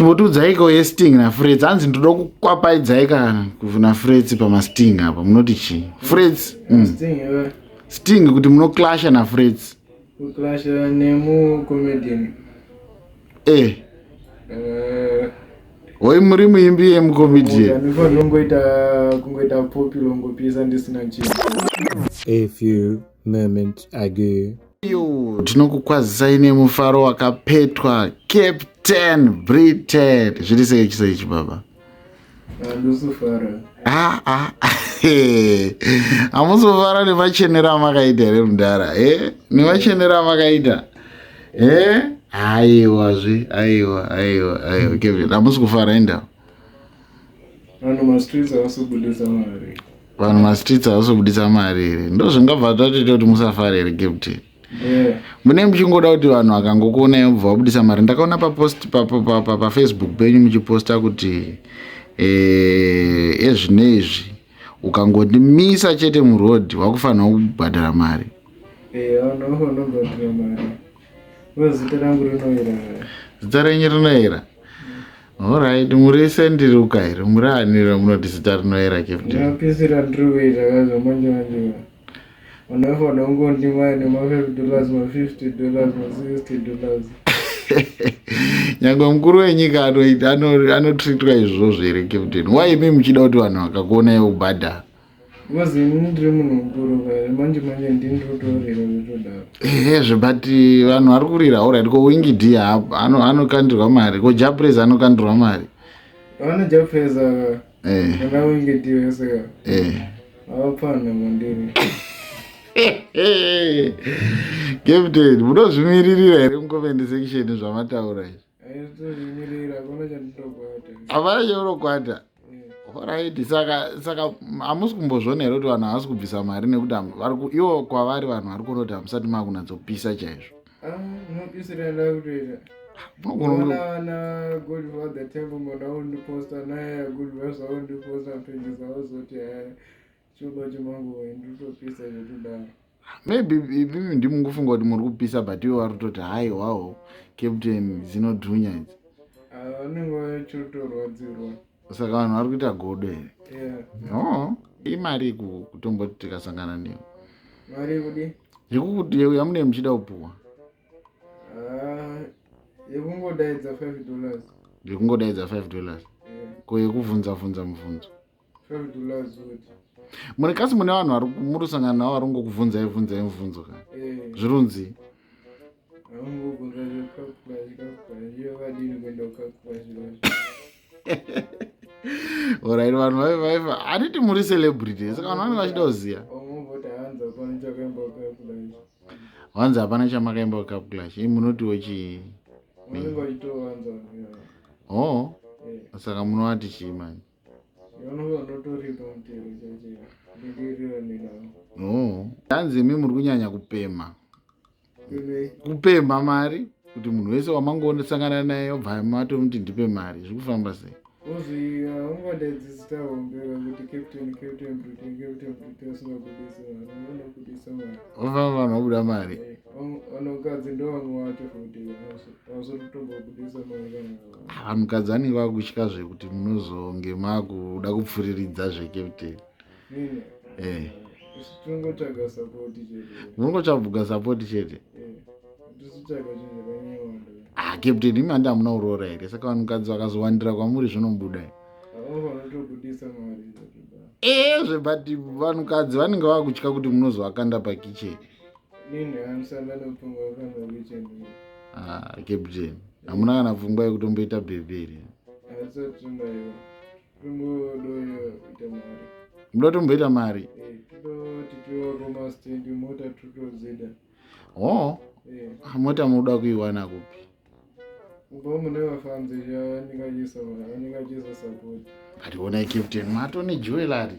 Chimbotudzaikawo yesting naFreds. Hanzi ndoda kukwapaidzai naFreds pamasting apa. Munoti chii? Freds. Sting kuti munoclasha naFreds. Kuclasha nemucomedian. Hoi muri muimbi yemucomedian. Kungoita popular ngopisa ndisina chinhu. A few moments ago. Tinokukwazisai nemufaro wakapetwa Captain Britain. Zviri sei chisachi baba? Handusufara. Hamusofara nemachenera amakaita here mudhara? Nemachenera amakaita? Aiwa. Kevin, hamusi kufara enda? Vanhu mastreets havasubudisa mari. Vanhu mastreets havasubudisa mari here? Ndo zvingabva zvatoita kuti musafara here Captain? Mune muchingoda kuti vanhu vakangokuonai mubva vabudisa mari. Ndakaona papost pafacebook penyu muchiposta kuti ezvinezvi ukangondimisa chete muroad wakufanira kubhadhara mari. Vanhu vafanira kubhadhara mari. Zita rangu rinoera. Zita renyu rinoera? Alright, muri sendiruka here? Muri anira munoti zita rinoera Captain? Ndapisira ndiriweta kazo manje. Unafanira kungondimai nema$50, $50, $60. Nyangwe mukuru wenyika anotreatwa izvozvo here Captain? Why imi muchida kuti vanhu vakakuonai kubhadhara? Because ndiri munhu mukuru manje ndinotorera zvitodaro. But vanhu vari kurira. Alright, ko Wingy D anokandirwa mari, ko Japres anokandirwa mari. Vana Japres kana Wingy D wese avapana mandiri. Captain, munozvimiririra here mucomment section zvamataura izvi? Aitozvimirira, hakuna chandinokwata. Hapana chaunokwata? Alright, saka hamusi kumbozviona here kuti vanhu havasi kubvisa mari nekuti ivo kwavari vanhu vari kuona kuti hamusati makunatsopisa chaizvo? Ndinopisira ndakutoita. Vana Godfather Temple mona undiposta naye Godfather undiposta pages avazoti chiuba chimangu nditopisa zvekudaro. Maybe imi ndimungofunga kuti muri kupisa but ivo vari kutoti hai wow Captain zinodhunya idzi. Vanenge vachitorwadzirwa. Saka vanhu vari kuita godo here? Imari kutomboti tikasangana neyo. Mari kudi? Yekuti yamune muchida kupuwa? Yekungodaidza $5. Yekungodaidza $5? Ko yekuvhunza mubvunzo? $5 kuti. Muri kasi mune vanhu vari murusangana navo vari kungokubvunzai mubvunzo kana? Zvirunzi? Vangobvunza zvekakura iyo vadini kuenda kukakura zvirozvo. Alright, vanhu vaiva handiti muri celebrity saka vanhu vanenge vachida kuziva. Wanzi hapana chamakaimba kuCup Clash. Munotiwo chii? Saka munovati chii manje? Hanzi imi muri kunyanya kupema mari kuti munhu wese wamangonosangana naye obva matomuti ndipe mari. Zviri kufamba sei? Uzi ungadaidzisa hombe kuti Captain Britain usingabudisa mari. Ofamba vanhu vabuda mari. Vanhukadzi ndo vamwe vacho futi vazotombobudisa mari kana. Vanhukadzi vanenge vakutya zvekuti munozonge makuda kupfuriridza zveCaptain. Tinongotsvaga support chete. Munongotsvaga support chete? Tisitsvaga chinhu chakanyawanda. Captain, imi handi hamuna uroora here? Saka vanhukadzi vakazowandira kwamuri zvinobuda here? Vanotobudisa mari. But vanhukadzi vanenge vakutya kuti munozovakanda pakicheni. Nini hamusanda nepfungwa yakanda pakicheni. Captain, hamuna kana pfungwa yekutomboita bhebhe here? Hatisati tinayo. Tingodoyo kuita mari. Muda tomboita mari? Tichiwaroma stand mota tutozida. Mota munoda kuiwana kupi? Ubva mune vafanzi vaningachisa support. But onai Captain, matone jewelry.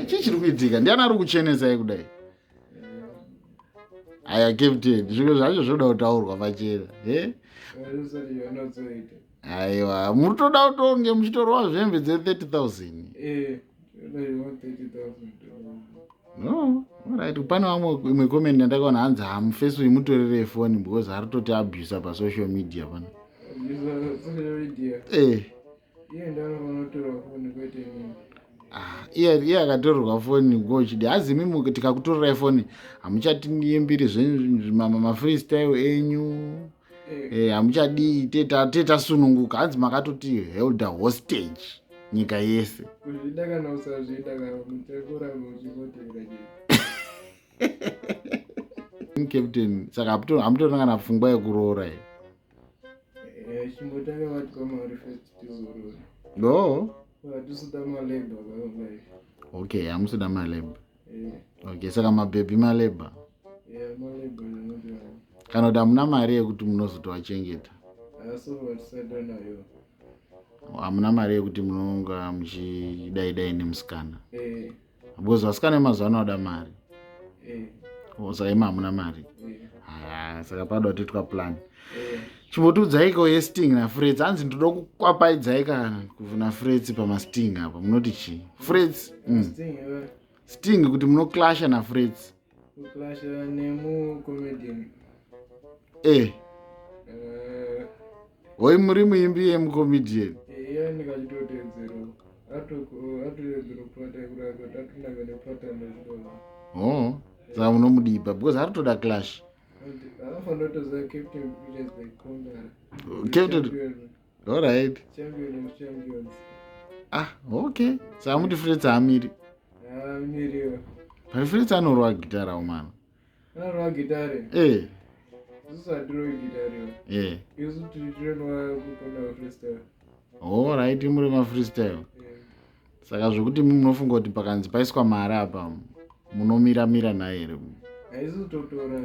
Chii chiri kuitika? Ndiani ari kuchenesai kudai? Aya Captain, zvimwe zvacho zvoda kutaurwa pachena. Zvisati zvanozoita. Aiwa, muri toda kutonge muchitorwa zvembe dze$30,000. Alright, pane imwe comment yandakaona hanzi hamufesi imutorere foni because ari toti abuse pasocial media pana. social media. Iye ndanofanira kutora foni kwete nini. Iye akatorerwa foni ngochidi hazi mimi tikakutorerai foni hamuchatiimbiri zvenyu freestyle enyu hamuchadii tetasununguka hanzi makatoti held a hostage nyika yese. Kuzvida kana usazvida kana muchakuramba uchingotera Captain saka hamutorina kana pfungwa yekuroora chimbotanga vatwa mari first tizoorora. No. Hatisida maleba kaongai. Okay, hamusida maleba. Okay, saka mabhebhi maleba. Maleba ninoda. Kana kuti hamuna mari yekuti munozotowachengeta. So vatisada nayo. Hamuna mari yekuti munonga muchidai nemusikana. Because vasikana vemazuva ano vada mari. Saka imi hamuna mari. Saka pada kuti twaplan. Chimbotiudzaiko yeSting naFrets. Hanzi ndoda kukwapaidzai kana kuvhuna Frets pamasting apa. Munoti chii? Frets. Sting kuti munoclasha naFrets. Kuclasha nemucomedian. Hoi muri muimbi yemucomedian. Ndikachitotedzera. Atotedzera kupata kuraka tatunanga nepata ndozvidona. Saka munomudipa because aritoda clash. Anofanira kutoziva Captain Bridges the Conqueror. Captain. All right. Champion of champions. Okay. Saka muti Frets haamiri. Haamiriwa. But Frets anorwa gitara umana. Anorwa gitare. Isusu hatirwi gitare. Isu tirirenwa kupanda freestyle. All right, muri mafreestyle. Saka zvokuti mimi munofunga kuti pakanzi paiswa mari apa munomira naye here. Haisi totora.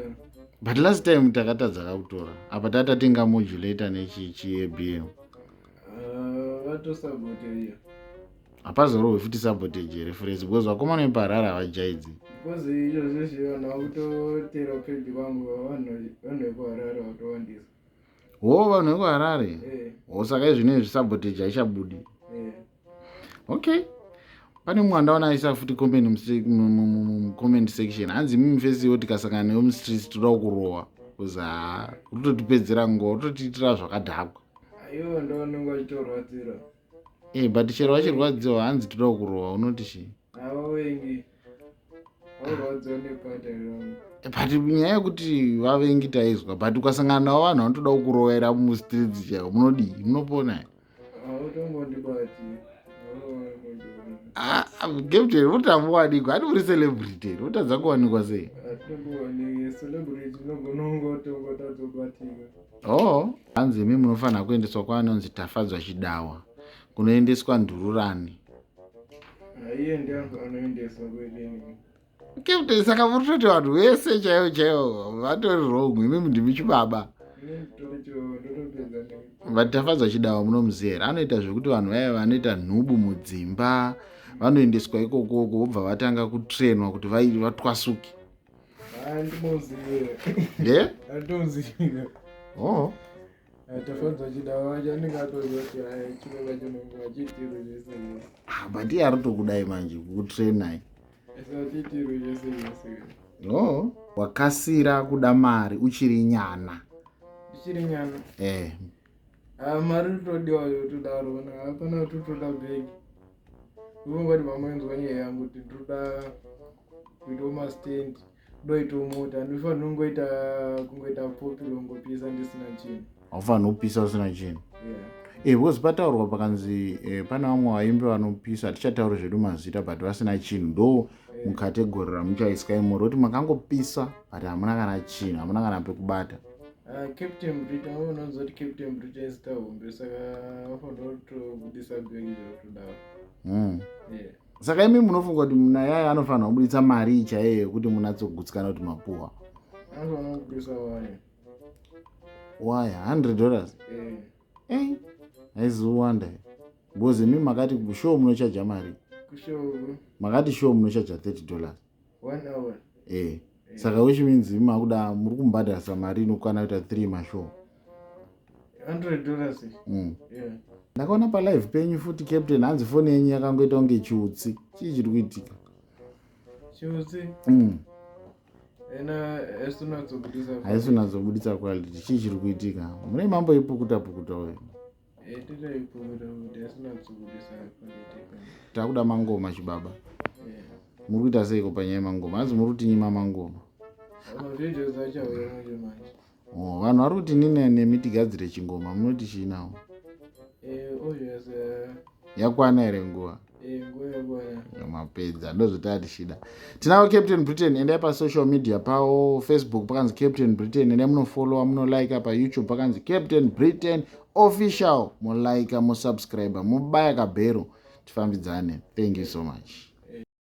But last time takatadza kutora. Apa tatatenga modulator nechi-ABM. Vatosaboteya. Hapazorwe futi sabotage reference because vakomana veparara havajaidzi. Because izvo zvizvo vanhu vakutotera peji kwangu vanhu vekuharare vatowandisa. Vanhu vekuharare? Saka izvinezvi sabotage haichabudi. Okay. Pane mumwe andaona aisa futi comment section. Hanzi mimi fesiwo tikasangana newe mustreets toda kurowa. Because kutotipedzera nguva, kutotiitira zvakadhakwa. Iwo ndowanenge vachitorwadzira. But chero vachirwadziwa hanzi toda kurowa unoti chii? Havavengi. Varwadziwa nepata rangu. But nyaya yekuti vavengi taizwa. But ukasangana navo vanhu vanotoda kukurovera mustreets chaivo munodii? Munopona? Hautongondibati. Captain, utambowanikwa hati uri celebrity utadza kuwanikwa sei? Hatimbowaniki celebrity nogona kungotongotazobatika. Hanzi imi munofanira kuendeswa kwaanonzi Tafadzwa Chidawa kunoendeswa ndururani. Iye ndiangu anoendeswa kwedini. Captain, saka murototi vanhu vese chaivo vatori wrong. Imimi ndimi chibaba. But Tafadzwa Chidawa munomuziva here. Anoita zvekuti vanhu vaya vanoita nhubu mudzimba vanoendeswa ikoko vobva vatanga kutrainwa kuti vatwasuke. Ndimozive. Handinoziva. Tafadzwa Chidawa wacho anenge atoziva kuti chinonga chinonga vachiitiro zvese zvese. But iye arotokudai manje kukutrainai. Vachiitiro zvese zvese. Wakasira kuda mari uchiri nyana. Uchiri nyana? Mari totodiwa todaro. Hapana totoda bhegi. Uvongoti mamainzwa nyaya yangu kuti ndoda kuitawo mastand, ndoitawo mota. Ndifanira kungoita popilo ngopisa ndisina chinhu. Haufanira kupisa usina chinhu. Because pataurwa pakanzi pana vamwe vaimbi vanopisa, hatichatauri zvedu mazita but vasina chinhu. Ndo mukategori ramuchaiswa imori kuti makangopisa but hamuna kana chinhu, hamuna kana pekubata. Captain Britain, unonzwa kuti Captain Britain isita hombe, saka vafanira kutobudisa bhegi zvakutodaro. Saka imi munofunga kuti muna yaya anofanira kubudisa mari chaiyo yekuti munatsogutsikana kuti mapuwa? Anofanira kubudisa waya. Waya $100? Haiziwanda. Because imi makati kushow munochaja mari. Kushow? Makati show munochaja $30. 1 hour? Saka which means imi makuda muri kumbhadharisa mari inokwana kuita 3 mashow. $100? Ndakaona palive penyu futi Captain hanzi foni yenyu yakangoita kunge chiutsi. Chii chiri kuitika? Chiutsi? ena esunazobudisa haisi unazobudisa quality chii chiri kuitika mune mambo ipukuta uyu titaipukuta kuti esunazobudisa quality takuda mangoma chibaba muri kuita seiko panyaya yemangoma hanzi muri kutinyima mangoma video zachauya manje manje vanhu vari kuti nini nemitigadzire chingoma munoti chiinawo obvious yakwana here nguva mapedza ndozvotati shida tinavo Captain Britain endai pasocial media pavo Facebook pakanzi Captain Britain endai munofollowa munolike paYouTube pakanzi Captain Britain official mulike musubscribe mubaya kabhero tifambidzane. Thank you so much.